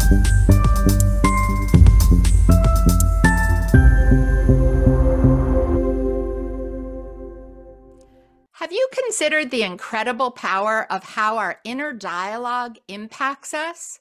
Have you considered the incredible power of how our inner dialogue impacts us?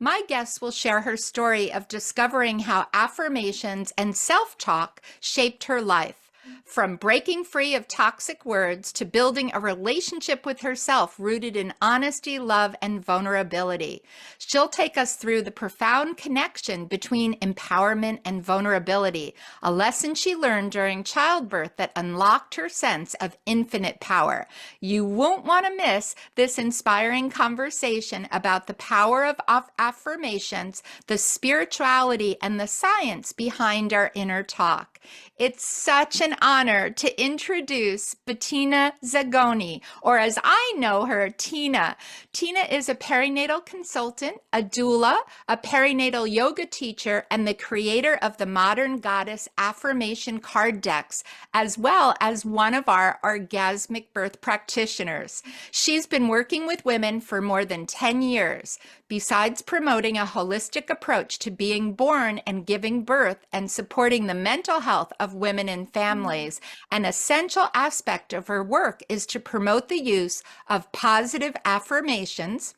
My guest will share her story of discovering how affirmations and self-talk shaped her life, from breaking free of toxic words to building a relationship with herself rooted in honesty, love, and vulnerability. She'll take us through the profound connection between empowerment and vulnerability, a lesson she learned during childbirth that unlocked her sense of infinite power. You won't want to miss this inspiring conversation about the power of affirmations, the spirituality, and the science behind our inner talk. It's such an honor to introduce Bettina Zagoni, or as I know her, Tina. Tina is a perinatal consultant, a doula, a perinatal yoga teacher, and the creator of the Modern Goddess Affirmation card decks, as well as one of our orgasmic birth practitioners. She's been working with women for more than 10 years. Besides promoting a holistic approach to being born and giving birth and supporting the mental health of women and families, an essential aspect of her work is to promote the use of positive affirmations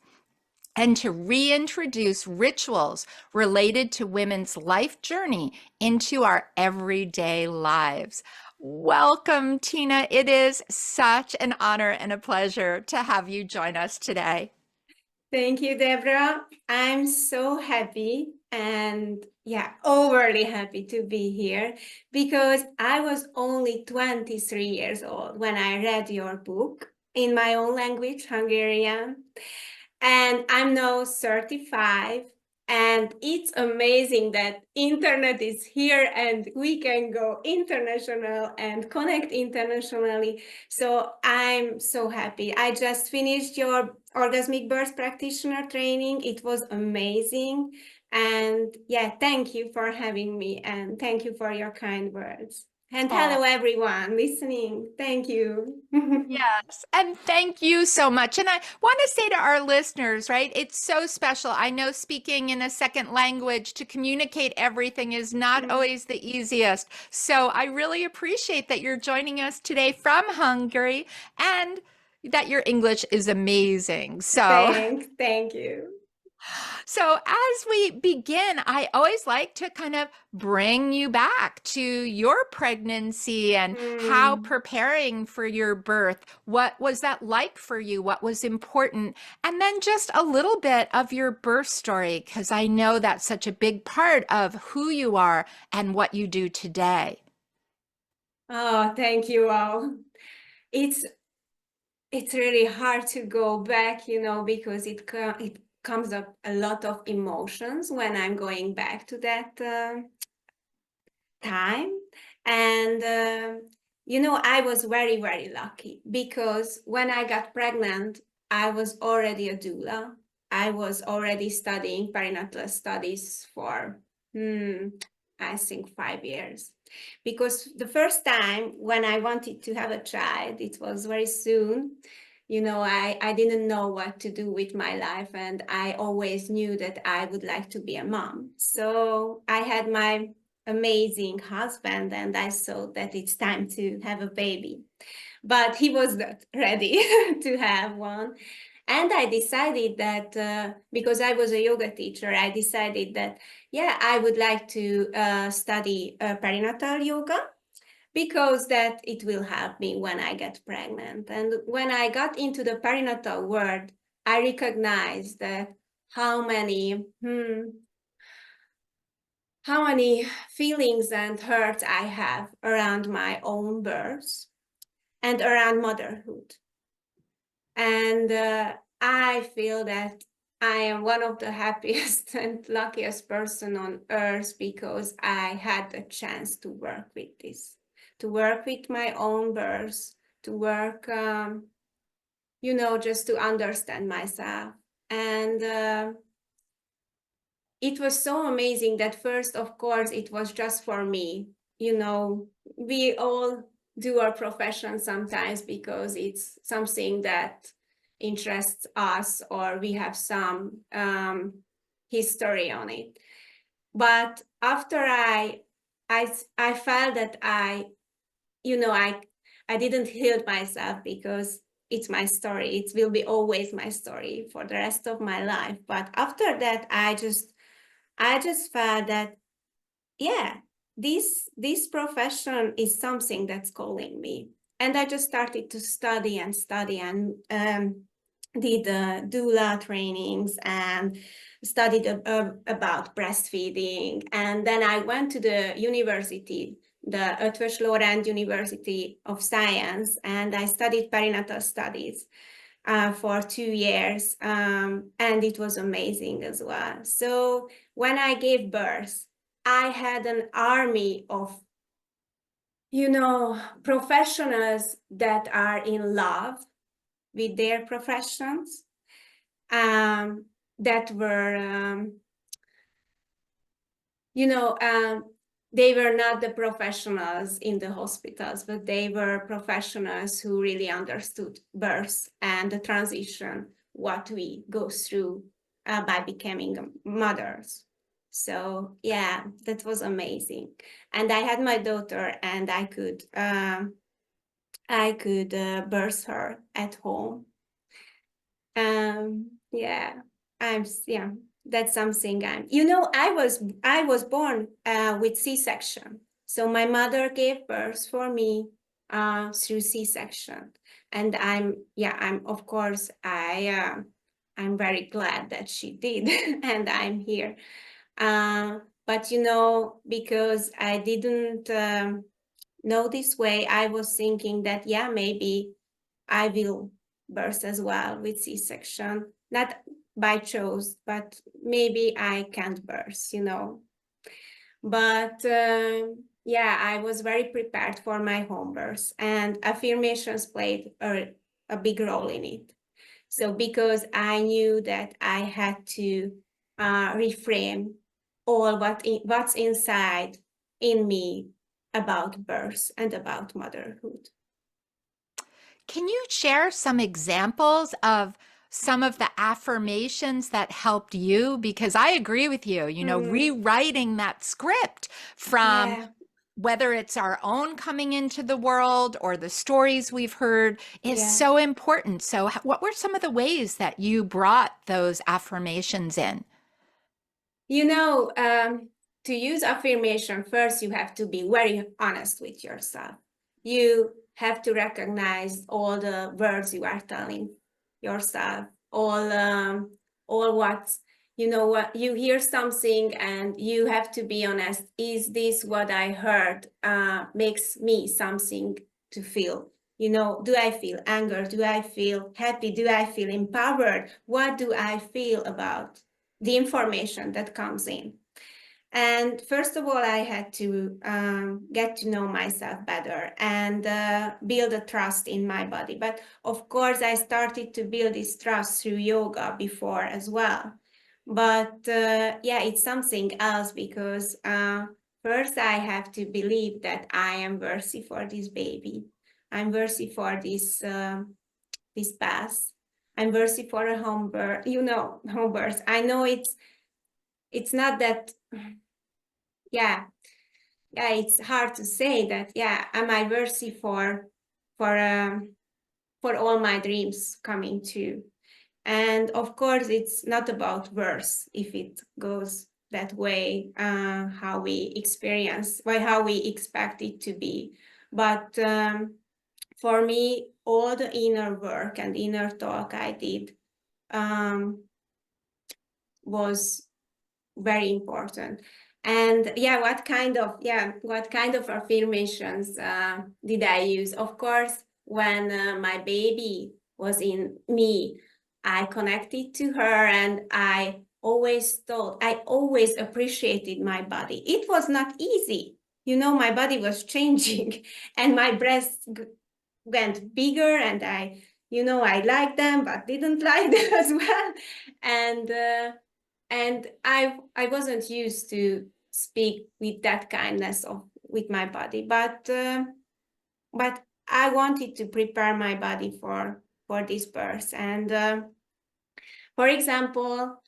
and to reintroduce rituals related to women's life journey into our everyday lives. Welcome, Tina. It is such an honor and a pleasure to have you join us today. Thank you, Debra. I'm so happy and overly happy to be here because I was only 23 years old when I read your book in my own language, Hungarian, and I'm now 35. And it's amazing that internet is here and we can go international and connect internationally. So I'm so happy. I just finished your orgasmic birth practitioner training. It was amazing. And thank you for having me and thank you for your kind words. And hello, everyone listening. Thank you. Yes, and thank you so much. And I want to say to our listeners, right, it's so special. I know speaking in a second language to communicate everything is not always the easiest. So I really appreciate that you're joining us today from Hungary and that your English is amazing. Thank you. So as we begin, I always like to kind of bring you back to your pregnancy and how preparing for your birth, what was that like for you? What was important? And then just a little bit of your birth story, because I know that's such a big part of who you are and what you do today. Oh, thank you all. It's really hard to go back, because it comes up a lot of emotions when I'm going back to that time. And, I was very, very lucky because when I got pregnant, I was already a doula. I was already studying perinatal studies for, I think 5 years. Because the first time when I wanted to have a child, it was very soon. I didn't know what to do with my life, and I always knew that I would like to be a mom. So I had my amazing husband, and I thought that it's time to have a baby. But he was not ready to have one. And I decided that because I was a yoga teacher, I decided that, I would like to study perinatal yoga because that it will help me when I get pregnant. And when I got into the perinatal world, I recognized that how many feelings and hurts I have around my own birth and around motherhood. And I feel that I am one of the happiest and luckiest person on earth because I had the chance to work with this, to work with my own birth, to work, just to understand myself. And it was so amazing that first, of course, it was just for me. We all do our profession sometimes because it's something that interests us, or we have some history on it. But after I felt that I didn't heal myself, because it's my story. It will be always my story for the rest of my life. But after that, I just felt that, yeah, this profession is something that's calling me. And I just started to study and did doula trainings and studied about breastfeeding. And then I went to the university, the Eötvös Loránd University of Science, and I studied perinatal studies for 2 years, and it was amazing as well. So when I gave birth, I had an army of, professionals that are in love with their professions, that were, they were not the professionals in the hospitals, but they were professionals who really understood birth and the transition, what we go through by becoming mothers. So yeah, that was amazing. And I had my daughter, and I could birth her at home. Yeah, that's something I was born with C-section. So my mother gave birth for me through C-section. And of course, I'm very glad that she did, and I'm here. But because I didn't know this way, I was thinking that, yeah, maybe I will birth as well with C-section, not by choice, but maybe I can't birth, But yeah, I was very prepared for my home birth, and affirmations played a big role in it. So because I knew that I had to reframe all what's inside in me about birth and about motherhood. Can you share some examples of some of the affirmations that helped you? Because I agree with you, rewriting that script from Yeah, whether it's our own coming into the world or the stories we've heard is yeah. so important. So, what were some of the ways that you brought those affirmations in? To use affirmation, first you have to be very honest with yourself. You have to recognize all the words you are telling yourself, all what what you hear something, and you have to be honest. Is this what I heard makes me something to feel? Do I feel anger? Do I feel happy? Do I feel empowered? What do I feel about the information that comes in? And first of all, I had to get to know myself better and build a trust in my body. But of course, I started to build this trust through yoga before as well. But yeah, it's something else, because first I have to believe that I am worthy for this baby. I'm worthy for this path. I'm worthy for a home birth. Home birth. I know it's not that. Yeah, it's hard to say that. Yeah, am I worthy for all my dreams coming true? And of course, it's not about worth if it goes that way, how we experience, how we expect it to be. But for me, all the inner work and inner talk I did was very important. And yeah, what kind of affirmations did I use? Of course, when my baby was in me, I connected to her, and I always appreciated my body. It was not easy. My body was changing and my breasts went bigger, and I liked them, but didn't like them as well. And I wasn't used to speak with that kindness with my body, but I wanted to prepare my body for this birth. And for example,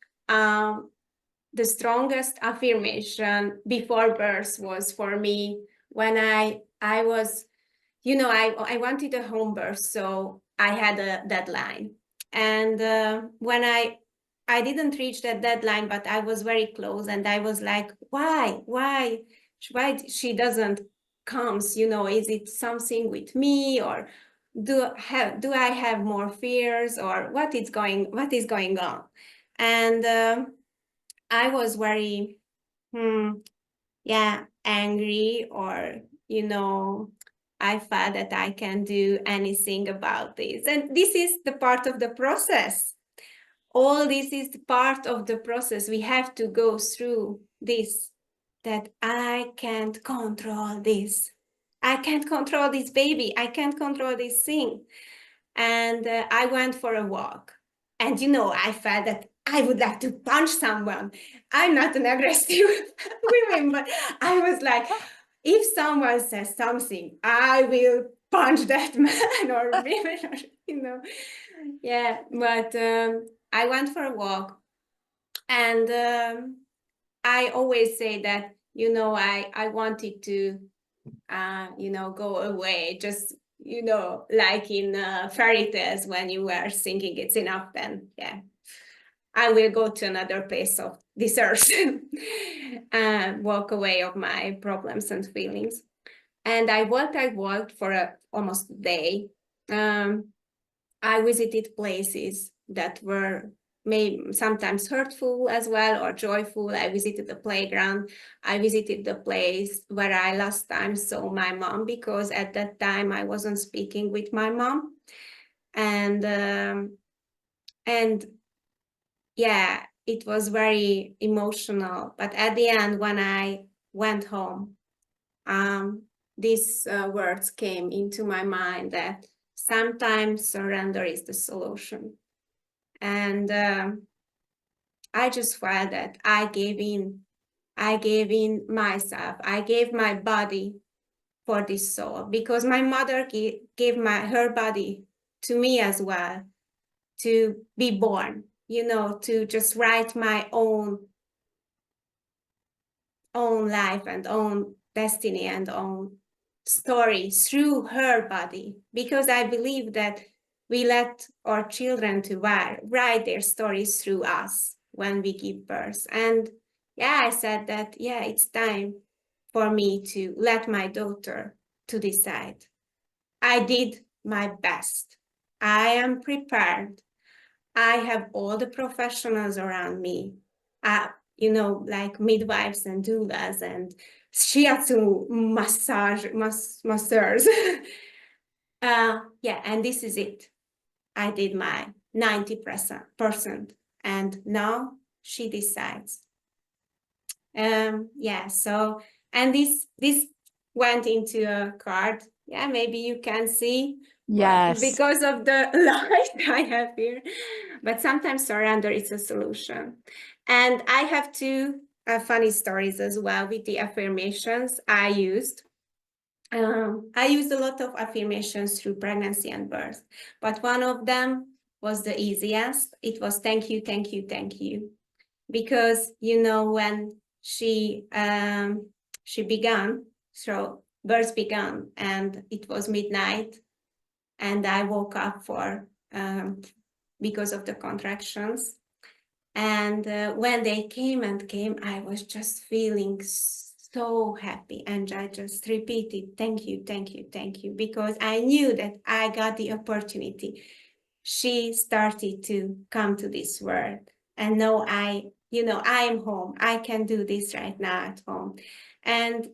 the strongest affirmation before birth was for me when I was, you know, I wanted a home birth, so I had a deadline. And when I didn't reach that deadline, but I was very close, and I was like, why she doesn't comes, you know, is it something with me, or do I have more fears, or what is going on? And I was very angry, or, you know, I thought that I can do anything about this. And this is the part of the process. All this is the part of the process. We have to go through this, that I can't control this. I can't control this baby. I can't control this thing. And I went for a walk. And, you know, I felt that I would like to punch someone. I'm not an aggressive woman, but I was like, if someone says something, I will punch that man or woman, or, you know. Yeah, but I went for a walk, and I always say that, you know, I wanted to, you know, go away, just, you know, like in fairy tales, when you were thinking it's enough, then yeah, I will go to another place of this earth and walk away of my problems and feelings. And I walked for almost a day. I visited places that were maybe sometimes hurtful as well, or joyful. I visited the playground. I visited the place where I last time saw my mom, because at that time I wasn't speaking with my mom. And yeah, it was very emotional. But at the end, when I went home, these words came into my mind, that sometimes surrender is the solution. And I just felt that I gave in myself. I gave my body for this soul, because my mother gave her body to me as well, to be born, you know, to just write my own life and own destiny and own story through her body, because I believe that we let our children to write their stories through us when we give birth. And yeah, I said that, yeah, it's time for me to let my daughter to decide. I did my best. I am prepared. I have all the professionals around me, you know, like midwives and doulas and shiatsu masseurs. Yeah, and this is it. I did my 90%, and now she decides. Yeah, so, and this went into a card. Yeah, maybe you can see. Yes. Because of the light I have here. But sometimes surrender is a solution. And I have two funny stories as well with the affirmations I used. I used a lot of affirmations through pregnancy and birth, but one of them was the easiest. It was thank you, thank you, thank you. Because, you know, when she began, so birth began, and it was midnight, and I woke up because of the contractions. And when they came, I was just feeling so happy, and I just repeated, thank you, thank you, thank you, because I knew that I got the opportunity. She started to come to this world, and now I am home. I can do this right now at home. And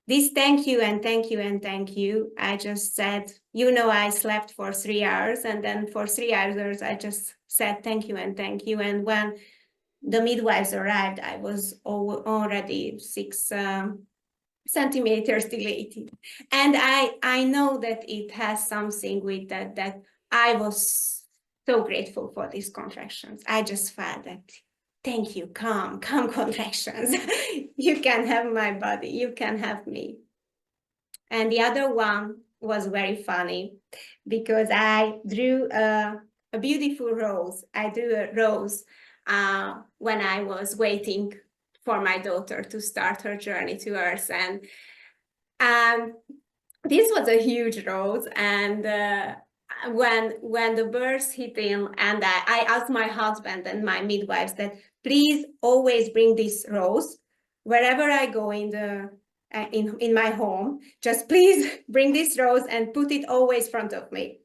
this thank you and thank you and thank you, I just said, you know, I slept for 3 hours, and then for 3 hours I just said thank you and thank you. And when the midwives arrived, I was already 6 centimeters dilated. And I know that it has something with that I was so grateful for these contractions. I just felt that, thank you, come contractions. You can have my body, you can have me. And the other one was very funny, because I drew a beautiful rose. I drew a rose when I was waiting for my daughter to start her journey to Earth. And this was a huge rose. And when the birth hit in, and I asked my husband and my midwives that please always bring this rose wherever I go in my home. Just please bring this rose and put it always front of me.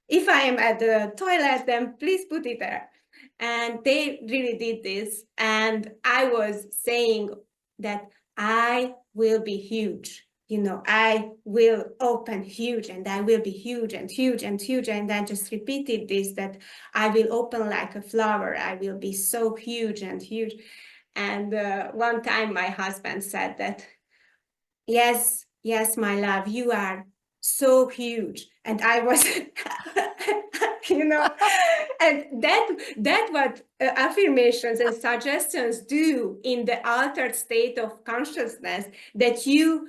If I am at the toilet, then please put it there. And they really did this. And I was saying that I will be huge. You know, I will open huge, and I will be huge and huge and huge. And I just repeated this, that I will open like a flower. I will be so huge and huge. And one time my husband said that, yes, yes, my love, you are so huge. And I was, you know, and that what affirmations and suggestions do in the altered state of consciousness, that you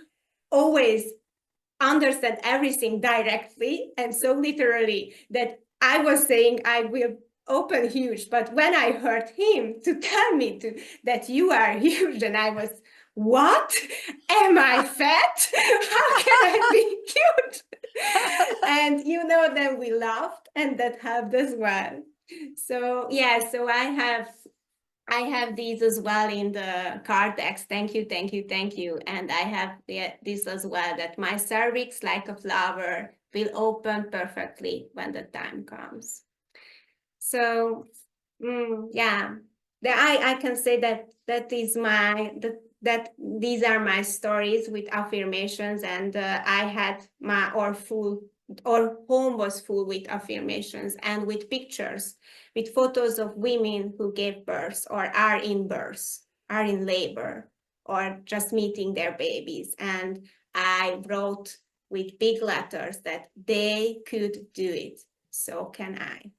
always understand everything directly and so literally, that I was saying I will open huge, but when I heard him to tell me that you are huge, and I was, what? Am I fat? How can I be huge? And you know, then we laughed, and that helped as well. So yeah, so I have these as well in the card decks. Thank you, thank you, thank you. And I have this as well, that my cervix, like a flower, will open perfectly when the time comes. So yeah, I can say that is that these are my stories with affirmations, and I had our home was full with affirmations and with pictures, with photos of women who gave birth or are in birth, are in labor, or just meeting their babies. And I wrote with big letters that they could do it, so can I.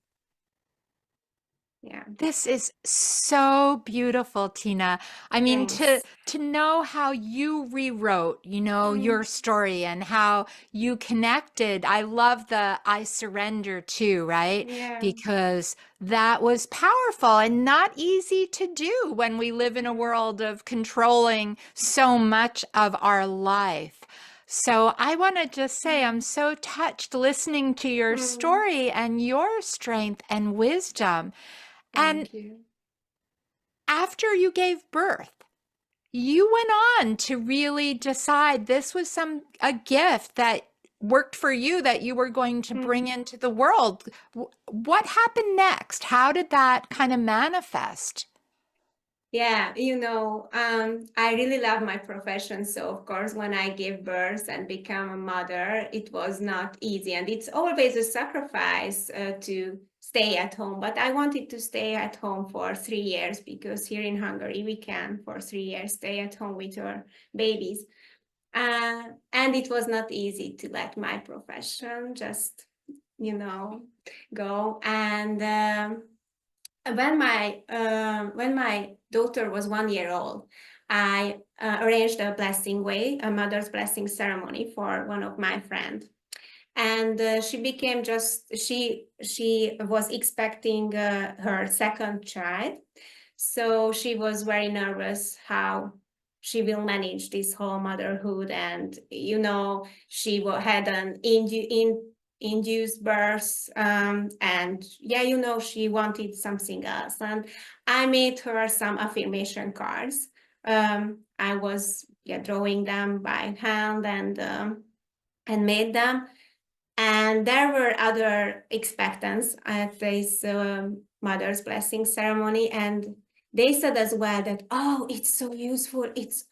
Yeah. This is so beautiful, Tina. I mean, Thanks. to know how you rewrote, your story and how you connected. I love the I surrender too, right? Yeah. Because that was powerful and not easy to do when we live in a world of controlling so much of our life. So I want to just say I'm so touched listening to your story and your strength and wisdom. And Thank you. after you gave birth, you went on to really decide this was a gift that worked for you, that you were going to bring into the world. What happened next? How did that kind of manifest? Yeah, I really love my profession. So of course, when I gave birth and become a mother, it was not easy. And it's always a sacrifice to stay at home. But I wanted to stay at home for 3 years, because here in Hungary, we can for 3 years stay at home with our babies. And it was not easy to let my profession just, go. And when my daughter was 1 year old, I arranged a mother's blessing ceremony for one of my friends. And she was expecting her second child. So she was very nervous how she will manage this whole motherhood. And, she had an induced birth. And yeah, she wanted something else. And I made her some affirmation cards. I was drawing them by hand and made them. And there were other expectants at this mother's blessing ceremony, and they said as well that, oh, it's so useful, it's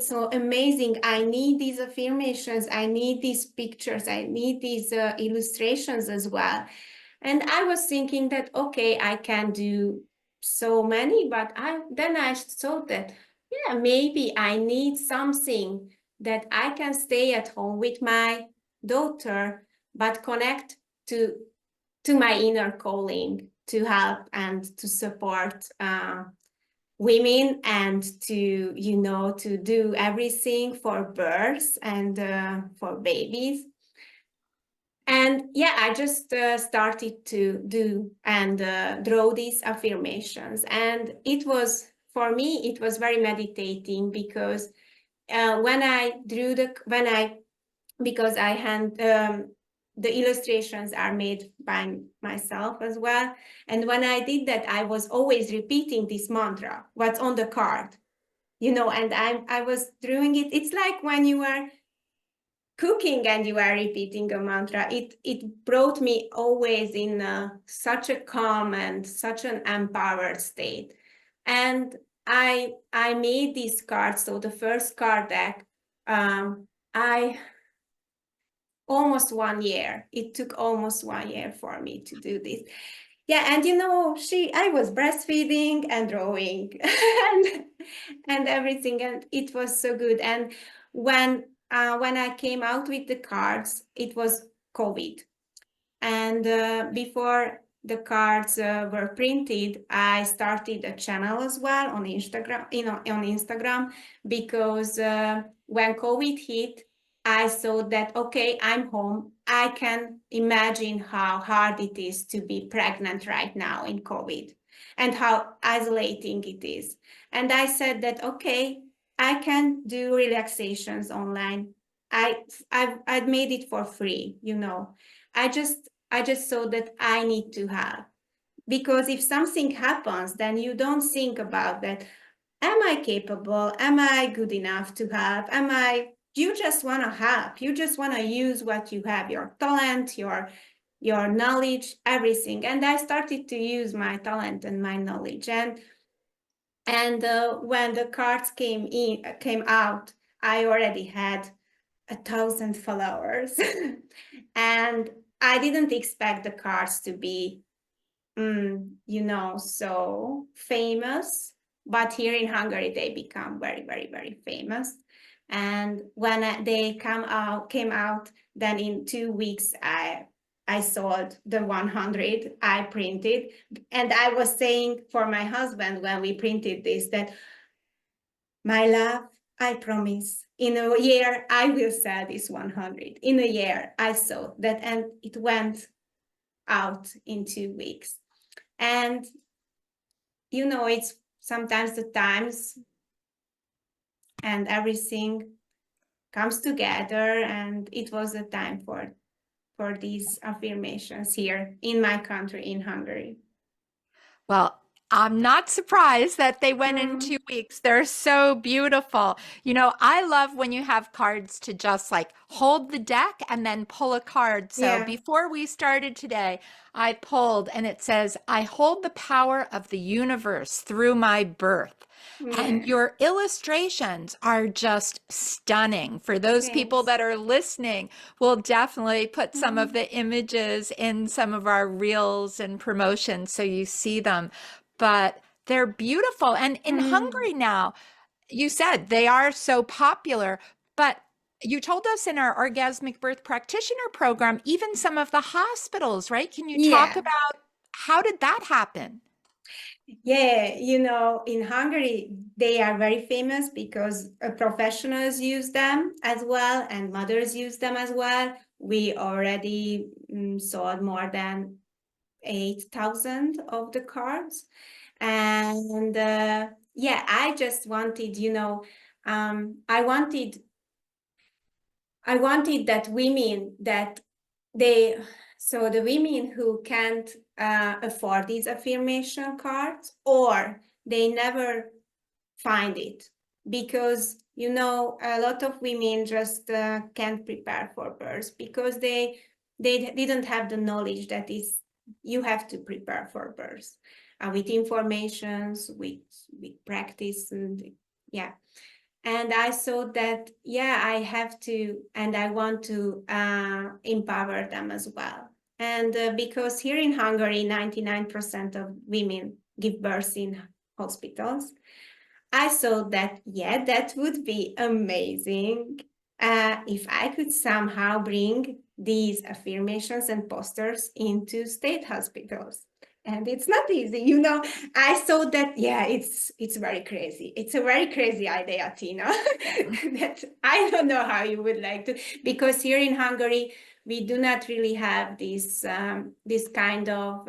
so amazing, I need these affirmations, I need these pictures, I need these illustrations as well. And I was thinking that, okay, I can do so many, but then I thought that, yeah, maybe I need something that I can stay at home with my daughter, but connect to my inner calling, to help and to support women, and to to do everything for births and for babies. And yeah, I just started to do and draw these affirmations. And it was, for me, it was very meditating because when I drew because I hand, the illustrations are made by myself as well. And when I did that, I was always repeating this mantra, what's on the card, and I was drawing it. It's like when you are cooking and you are repeating a mantra, it brought me always in such a calm and such an empowered state. And I made these cards. So the first card deck, I almost 1 year. It took almost 1 year for me to do this. Yeah, and I was breastfeeding and drawing and everything, and it was so good. And when I came out with the cards, it was COVID. And before the cards were printed, I started a channel as well on Instagram, on Instagram, because when COVID hit, I saw that, okay, I'm home. I can imagine how hard it is to be pregnant right now in COVID and how isolating it is. And I said that, okay, I can do relaxations online. I've made it for free, I just saw that I need to have, because if something happens, then you don't think about that. Am I capable? Am I good enough to have? You just want to have, you just want to use what you have, your talent, your knowledge, everything. And I started to use my talent and my knowledge. And when the cards came out, I already had 1,000 followers. And I didn't expect the cards to be, so famous. But here in Hungary, they become very, very, very famous. And when they came out, then in 2 weeks, I sold the 100 I printed. And I was saying for my husband when we printed this that, my love, I promise, in a year, I will sell this 100. In a year, I saw that, and it went out in 2 weeks. And, it's sometimes the times and everything comes together, and it was the time for these affirmations here in my country, in Hungary. Well, I'm not surprised that they went in Mm, 2 weeks. They're so beautiful. I love when you have cards to just like hold the deck and then pull a card. So yeah, before we started today, I pulled and it says, I hold the power of the universe through my birth. And yeah, your illustrations are just stunning. For those people thanks. that are listening, we'll definitely put some of Mm, the images in some of our reels and promotions so you see them. But they're beautiful. And in mm, Hungary now, you said they are so popular, but you told us in our orgasmic birth practitioner program, even some of the hospitals, right? Can you talk yeah. about how did that happen? Yeah, in Hungary, they are very famous because professionals use them as well, and mothers use them as well. We already sold more than 8,000 of the cards. And yeah, I just wanted, I wanted that women that they, so the women who can't afford these affirmation cards, or they never find it, because a lot of women just can't prepare for birth because they didn't have the knowledge that is you have to prepare for birth with informations, with practice, and yeah. And I thought that, yeah, I have to, and I want to empower them as well. And because here in Hungary, 99% of women give birth in hospitals, I thought that, yeah, that would be amazing if I could somehow bring these affirmations and posters into state hospitals. And it's not easy, you know. I thought that, yeah, it's very crazy. It's a very crazy idea, Tina. That I don't know how you would like to, because here in Hungary, we do not really have this kind of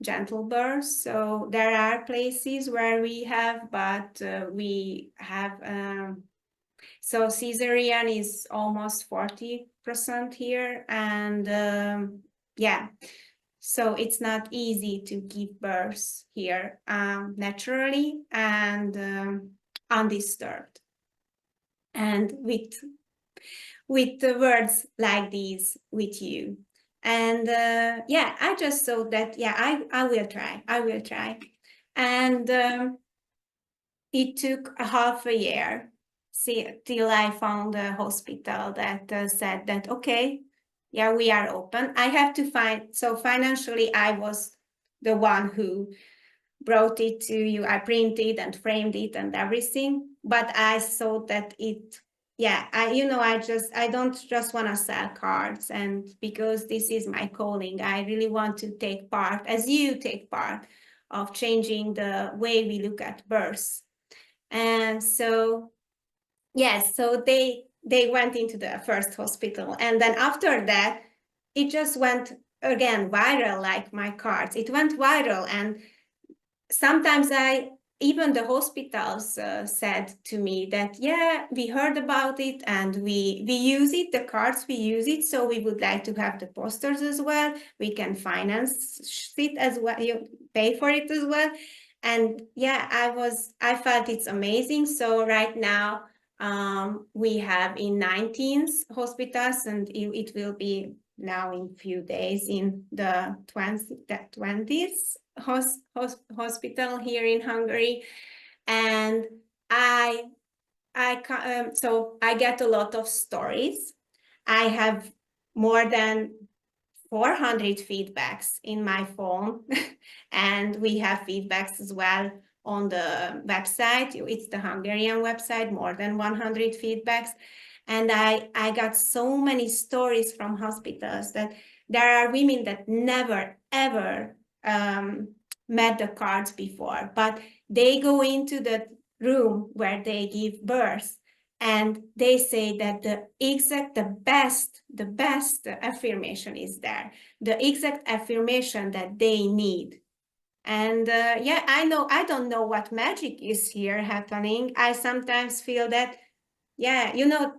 gentle birth. So there are places where we have, but we have, so cesarean is almost 40% here. And yeah, so it's not easy to give birth here naturally and undisturbed. And with the words like these with you. And yeah, I just thought that, yeah, I will try. I will try. And it took a half a year till I found a hospital that said that, okay, yeah, we are open. I have to find, so financially, I was the one who brought it to you. I printed and framed it and everything. But I thought that yeah, I don't just want to sell cards. And because this is my calling, I really want to take part, as you take part, of changing the way we look at birth. And so, yes, so they went into the first hospital. And then after that, it just went again viral, like my cards. It went viral. And sometimes even the hospitals said to me that, yeah, we heard about it and we use it, the cards, we use it. So we would like to have the posters as well. We can finance it as well, you pay for it as well. And yeah, I felt it's amazing. So right now we have in 19 hospitals, and it will be now in few days in the 20th hospital here in Hungary. And so I get a lot of stories. I have more than 400 feedbacks in my phone, and we have feedbacks as well on the website. It's the Hungarian website, more than 100 feedbacks. And I got so many stories from hospitals that there are women that never, ever met the cards before, but they go into the room where they give birth, and they say that the best affirmation is there, the exact affirmation that they need. And yeah, I don't know what magic is here happening. I sometimes feel that, yeah,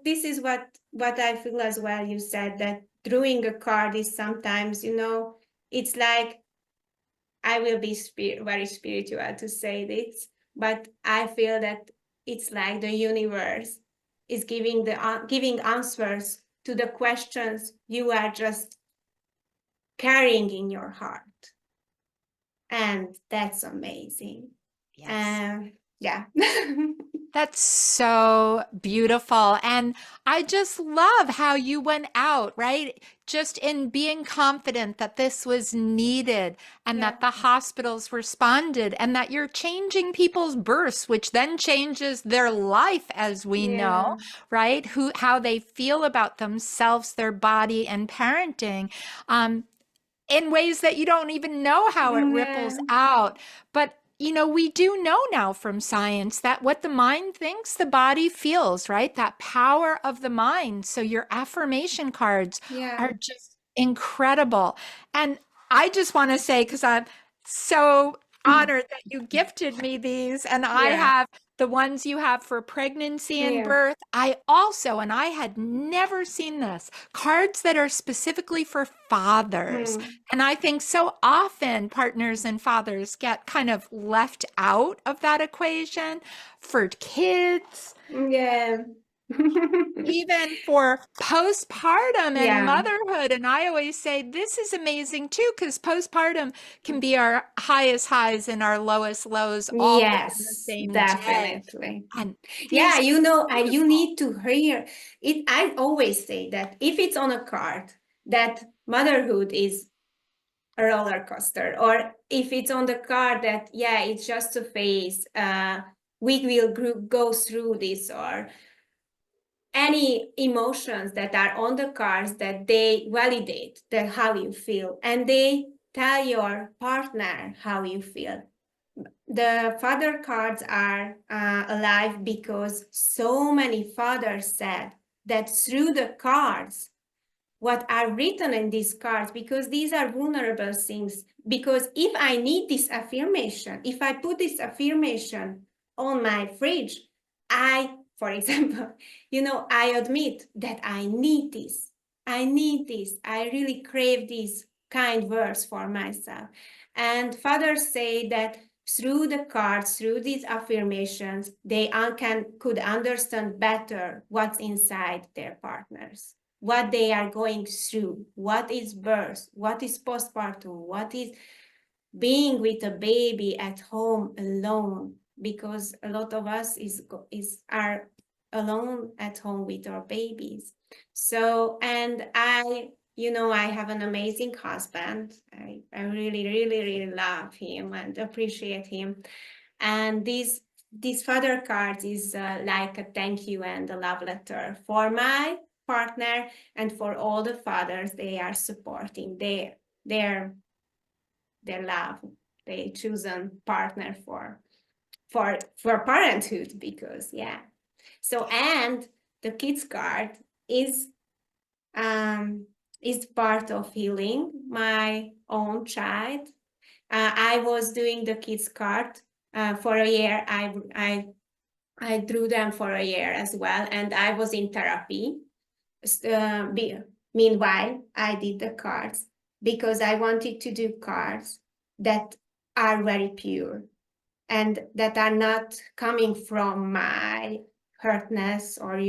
this is what I feel as well. You said that drawing a card is sometimes, it's like, I will be very spiritual to say this, but I feel that it's like the universe is giving answers to the questions you are just carrying in your heart. And that's amazing. Yes. Yeah. That's so beautiful. And I just love how you went out, right? Just in being confident that this was needed and Yeah. that the hospitals responded and that you're changing people's births, which then changes their life, as we know, Yeah. right? How they feel about themselves, their body, and parenting. In ways that you don't even know how it ripples Yeah. out. But we do know now from science that what the mind thinks, the body feels, right? That power of the mind. So your affirmation cards Yeah. are just incredible. And I just want to say, because I'm so honored that you gifted me these, and I Yeah. have the ones you have for pregnancy and Yeah. birth. I also, and I had never seen this, cards that are specifically for fathers. Mm. And I think so often partners and fathers get kind of left out of that equation for kids, Yeah. even for postpartum and Yeah. motherhood. And I always say this is amazing too, because postpartum can be our highest highs and our lowest lows all within the Yes, same day. definitely. And Yeah, these are you beautiful. need to hear it. I always say that if it's on a card, that motherhood is a roller coaster, or if it's on the card that, yeah, it's just a phase, we will go through this, or any emotions that are on the cards, that they validate how you feel, and they tell your partner how you feel. The father cards are alive because so many fathers said that through the cards, what are written in these cards, because these are vulnerable things, because if I need this affirmation, if I put this affirmation on my fridge, for example, I admit that I need this. I need this. I really crave these kind words for myself. And fathers say that through the cards, through these affirmations, they could understand better what's inside their partners, what they are going through, what is birth, what is postpartum, what is being with a baby at home alone, because a lot of us are alone at home with our babies. So, and I have an amazing husband. I really, really, really love him and appreciate him. And these father cards is like a thank you and a love letter for my partner and for all the fathers they are supporting their love, they chosen partner for parenthood, because so, and the kids card is part of healing my own child. I was doing the kids card for a year. I drew them for a year as well, and I was in therapy. Meanwhile, I did the cards because I wanted to do cards that are very pure and that are not coming from my hurtness or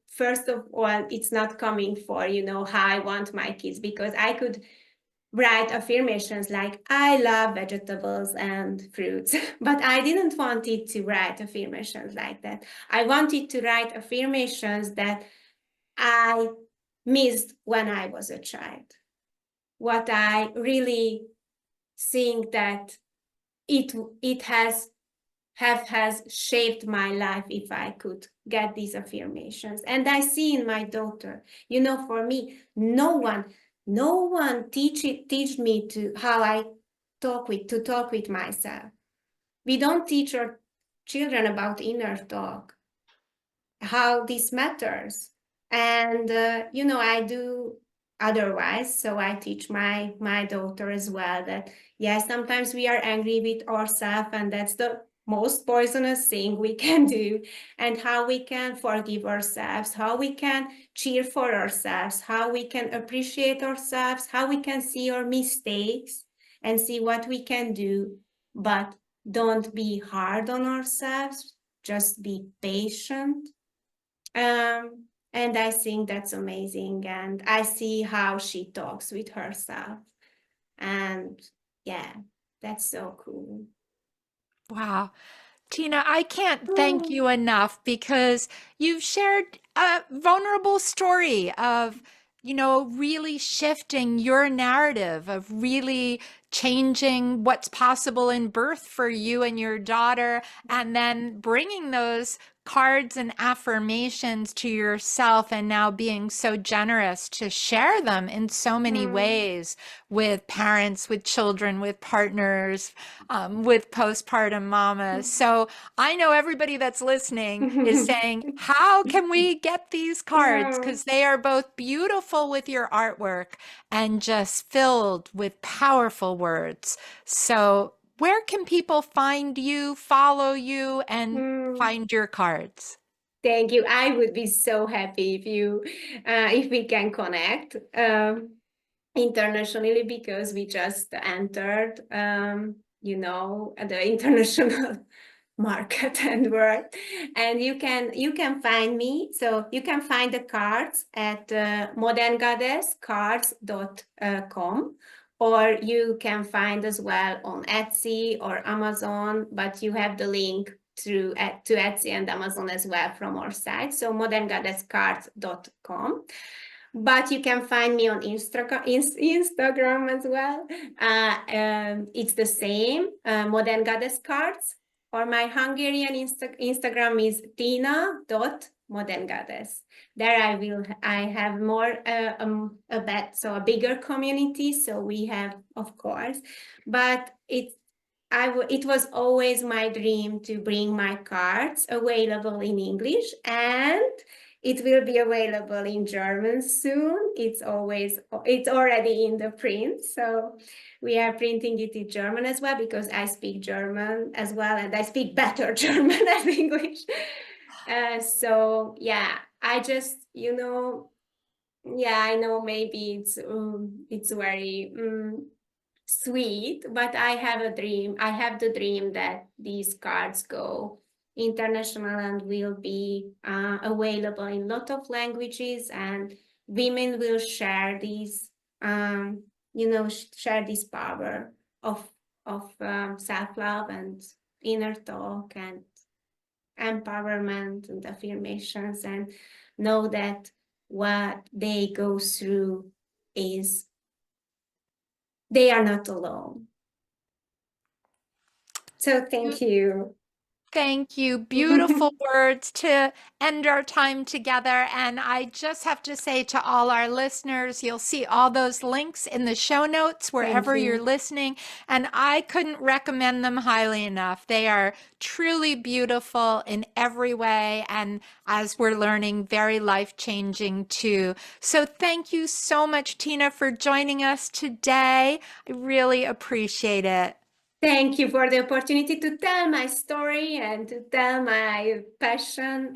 first of all, it's not coming for, how I want my kids, because I could write affirmations like, I love vegetables and fruits, but I didn't want it to write affirmations like that. I wanted to write affirmations that I missed when I was a child. What I really think that it has shaped my life if I could get these affirmations. And I see in my daughter, for me, no one teach me to how I talk with myself. We don't teach our children about inner talk, how this matters. And I do otherwise. So I teach my daughter as well that yes, sometimes we are angry with ourselves, and that's the most poisonous thing we can do, and how we can forgive ourselves, how we can cheer for ourselves, how we can appreciate ourselves, how we can see our mistakes and see what we can do, but don't be hard on ourselves, just be patient. And I think that's amazing. And I see how she talks with herself. And yeah, that's so cool. Wow. Tina, I can't thank you enough because you've shared a vulnerable story of, really shifting your narrative, of really changing what's possible in birth for you and your daughter, and then bringing those cards and affirmations to yourself, and now being so generous to share them in so many ways with parents, with children, with partners, with postpartum mamas. So I know everybody that's listening is saying, how can we get these cards? Because they are both beautiful with your artwork and just filled with powerful words. So where can people find you, follow you, and find your cards? Thank you. I would be so happy if we can connect internationally, because we just entered, the international market and world. And you can find me. So you can find the cards at moderngoddesscards.com, or you can find as well on Etsy or Amazon, but you have the link to Etsy and Amazon as well from our site. So moderngoddesscards.com. But you can find me on Instagram as well. It's the same, Modern Goddess Cards, or my Hungarian Instagram is tina.zagoni. modern goddess. There I have more a bit, so a bigger community. So we have, of course, but it was always my dream to bring my cards available in English, and it will be available in German soon. It's already in the print. So we are printing it in German as well, because I speak German as well, and I speak better German than English. So yeah, I just, yeah, I know maybe it's very sweet, but I have a dream. I have the dream that these cards go international and will be available in a lot of languages, and women will share these, share this power of self-love and inner talk and empowerment and affirmations, and know that what they go through is they are not alone. So thank you. Thank you. Beautiful words to end our time together. And I just have to say to all our listeners, you'll see all those links in the show notes wherever you're listening. And I couldn't recommend them highly enough. They are truly beautiful in every way. And as we're learning, very life-changing too. So thank you so much, Tina, for joining us today. I really appreciate it. Thank you for the opportunity to tell my story and to tell my passion.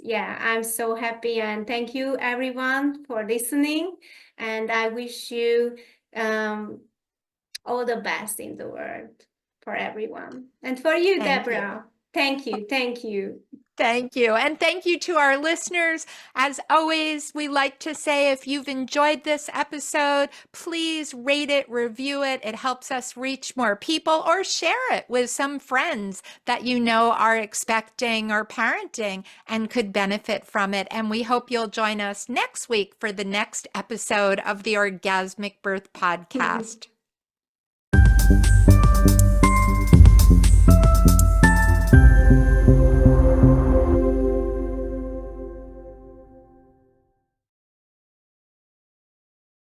Yeah, I'm so happy, and thank you everyone for listening. And I wish you all the best in the world for everyone. And for you, Thank you. Debra. Thank you. Thank you. Thank you. And thank you to our listeners. As always, we like to say if you've enjoyed this episode, please rate it, review it. It helps us reach more people, or share it with some friends that you know are expecting or parenting and could benefit from it. And we hope you'll join us next week for the next episode of the Orgasmic Birth Podcast.